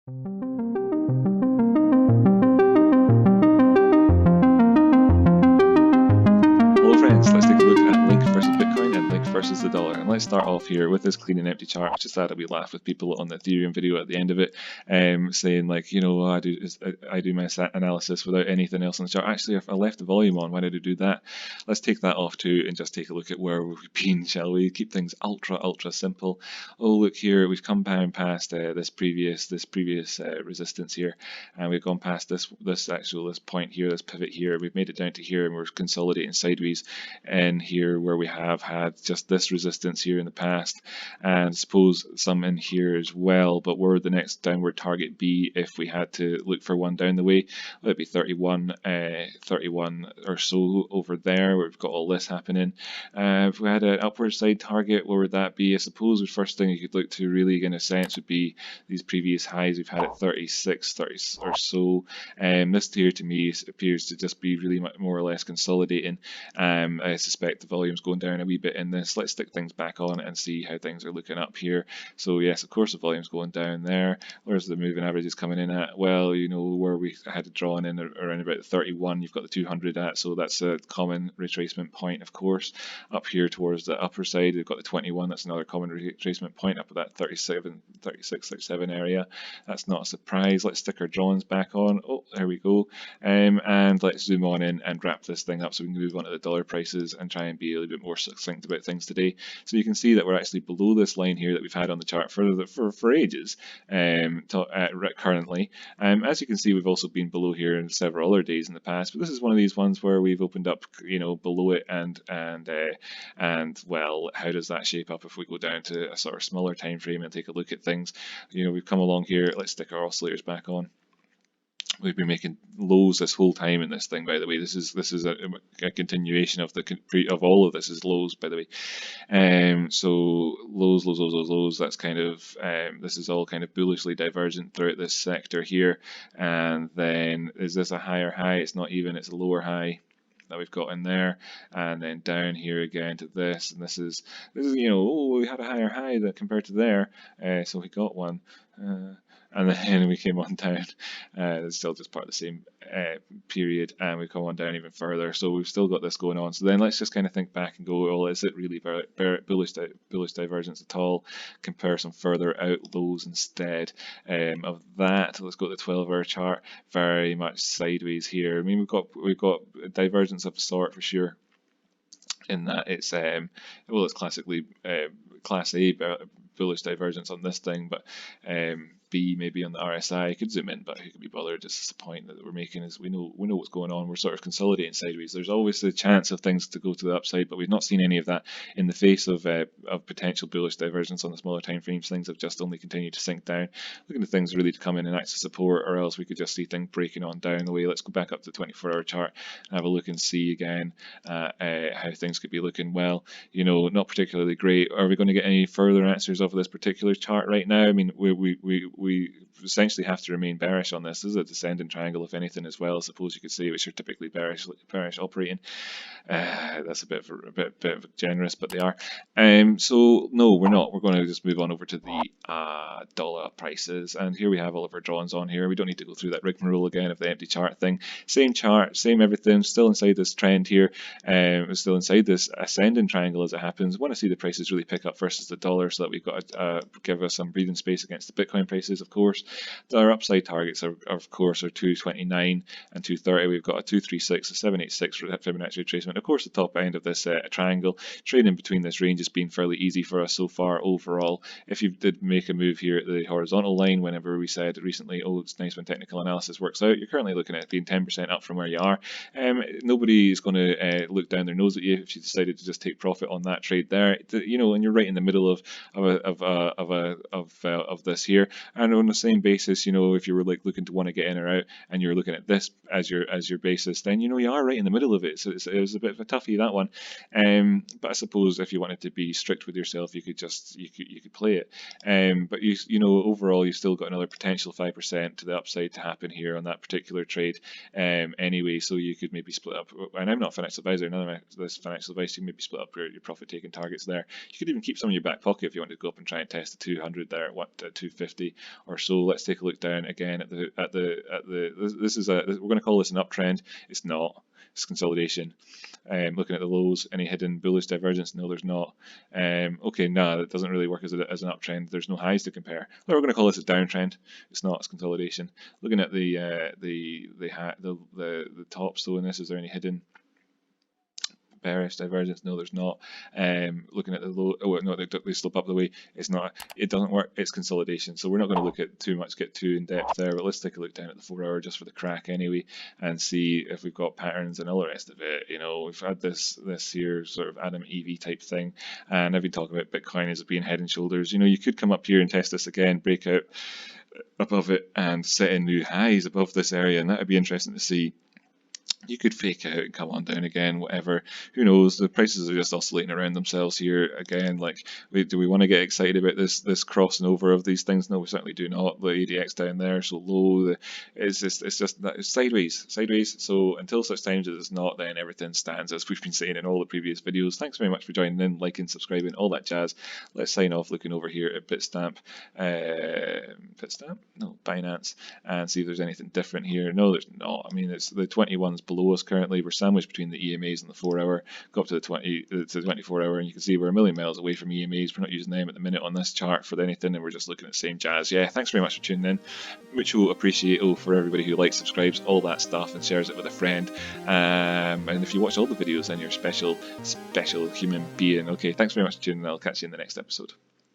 Hello friends, let's take a look at Link versus Bitcoin and Link versus the dollar. And let's start off here with this clean and empty chart. Just had a wee laugh with people on the Ethereum video at the end of it, saying like, I do my analysis without anything else on the chart. Actually, if I left the volume on, why did I do that? Let's take that off too and just take a look at where we've been, shall we? Keep things ultra simple. Oh, look here, we've come down past this previous resistance here, and we've gone past this point here, this pivot here. We've made it down to here, and we're consolidating sideways in here where we have had just this resistance here in the past, and suppose some in here as well. But where would the next downward target be if we had to look for one down the way? Would it be 31 or so over there where we've got all this happening? If we had an upward side target, where would that be? I suppose the first thing you could look to really in a sense would be these previous highs we've had at 36, 30 or so. This here to me appears to just be really more or less consolidating. I suspect the volume's going down a wee bit in this. Let's stick things back on and see how things are looking up here. So yes, of course the volume's going down there. Where's the moving averages coming in at? Well, you know where we had it drawn in around about 31. You've got the 200 at, so that's a common retracement point, of course. Up here towards the upper side, we've got the 21. That's another common retracement point up at that 37, 36, 37 area. That's not a surprise. Let's stick our drawings back on. Oh, there we go. And let's zoom on in and wrap this thing up so we can move on to the dollar prices and try and be a little bit more succinct about things today. So you can see that we're actually below this line here that we've had on the chart for ages currently. As you can see, we've also been below here in several other days in the past, but this is one of these ones where we've opened up, below it, and well, how does that shape up if we go down to a sort of smaller time frame and take a look at things? We've come along here. Let's stick our oscillators back on. We've been making lows this whole time in this thing, by the way. This is a continuation of of all of this is lows, by the way. So lows. That's kind of this is all kind of bullishly divergent throughout this sector here. And then is this a higher high? It's not even. It's a lower high that we've got in there, and then down here again to this, and this is we had a higher high that compared to there, so we got one. And then we came on down. It's still just part of the same period, and we've come on down even further. So we've still got this going on. So then let's just kind of think back and go, well, is it really bullish divergence at all? Compare some further out lows instead of that. Let's go to the 12-hour chart. Very much sideways here. I mean, we've got divergence of a sort for sure. In that it's it's classically class A bullish divergence on this thing, but B maybe on the RSI. Could zoom in, but who could be bothered? Just the point that we're making is we know what's going on. We're sort of consolidating sideways. There's always the chance of things to go to the upside, but we've not seen any of that in the face of potential bullish divergence on the smaller time frames. Things have just only continued to sink down. Looking at things really to come in and act as support, or else we could just see things breaking on down the way. Let's go back up to the 24-hour chart and have a look and see again how things could be looking. Well, not particularly great. Are we going to get any further answers of this particular chart right now? I mean, we essentially have to remain bearish on this. This is a descending triangle, if anything, as well. I suppose you could say, which are typically bearish operating. That's a bit generous, but they are. So no, we're not. We're going to just move on over to the dollar prices, and here we have all of our drawings on here. We don't need to go through that rigmarole again of the empty chart thing. Same chart, same everything. Still inside this trend here. We're still inside this ascending triangle as it happens. Want to see the prices really pick up versus the dollar, so that we've got to give us some breathing space against the Bitcoin prices, of course. Our upside targets are 229 and 230. We've got a 236, a 786 Fibonacci retracement. Of course, the top end of this triangle, trading between this range has been fairly easy for us so far overall. If you did make a move here at the horizontal line, whenever we said recently, oh, it's nice when technical analysis works out, you're currently looking at being 10% up from where you are. Nobody is going to look down their nose at you if you decided to just take profit on that trade there. And you're right in the middle of this here. And on the same basis, if you were looking to want to get in or out, and you're looking at this as your basis, then you are right in the middle of it. So it was a bit of a toughie, that one. But I suppose if you wanted to be strict with yourself, you could play it. But overall, you've still got another potential 5% to the upside to happen here on that particular trade. Anyway, so you could maybe split up. And I'm not a financial advisor. None of this financial advice. You can maybe split up your profit taking targets there. You could even keep some in your back pocket if you wanted to go up and try and test the 200 there at 250. or so. Let's take a look down again at the this is a, we're going to call this an uptrend. It's not. It's consolidation. Looking at the lows, any hidden bullish divergence? No, there's not. Okay, no, that doesn't really work as an uptrend. There's no highs to compare. Well, we're going to call this a downtrend. It's not. It's consolidation. Looking at the tops though in this, is there any hidden bearish divergence? No, there's not. Looking at the low, oh no, they slope up the way. It's not. It doesn't work. It's consolidation. So we're not going to look at get too in depth there. But let's take a look down at the 4 hour just for the crack anyway, and see if we've got patterns and all the rest of it. You know, we've had this here sort of Adam EV type thing, and I've been talking about Bitcoin as being head and shoulders. You know, you could come up here and test this again, break out above it, and set in new highs above this area, and that would be interesting to see. You could fake out and come on down again, whatever. Who knows? The prices are just oscillating around themselves here again. Like, do we want to get excited about this crossing over of these things? No, we certainly do not. The ADX down there so low. It's just it's sideways. So until such times as it's not, then everything stands as we've been saying in all the previous videos. Thanks very much for joining in, liking, subscribing, all that jazz. Let's sign off looking over here at Binance, and see if there's anything different here. No, there's not. I mean, it's the 21's below us currently. We're sandwiched between the EMAs and the 4 hour. Go up to the 24 hour, and you can see we're a million miles away from EMAs. We're not using them at the minute on this chart for anything, and we're just looking at the same jazz. Yeah, thanks very much for tuning in. Mutual appreciate for everybody who likes, subscribes, all that stuff, and shares it with a friend. And if you watch all the videos, then you're a special human being. Okay, thanks very much for tuning in. I'll catch you in the next episode.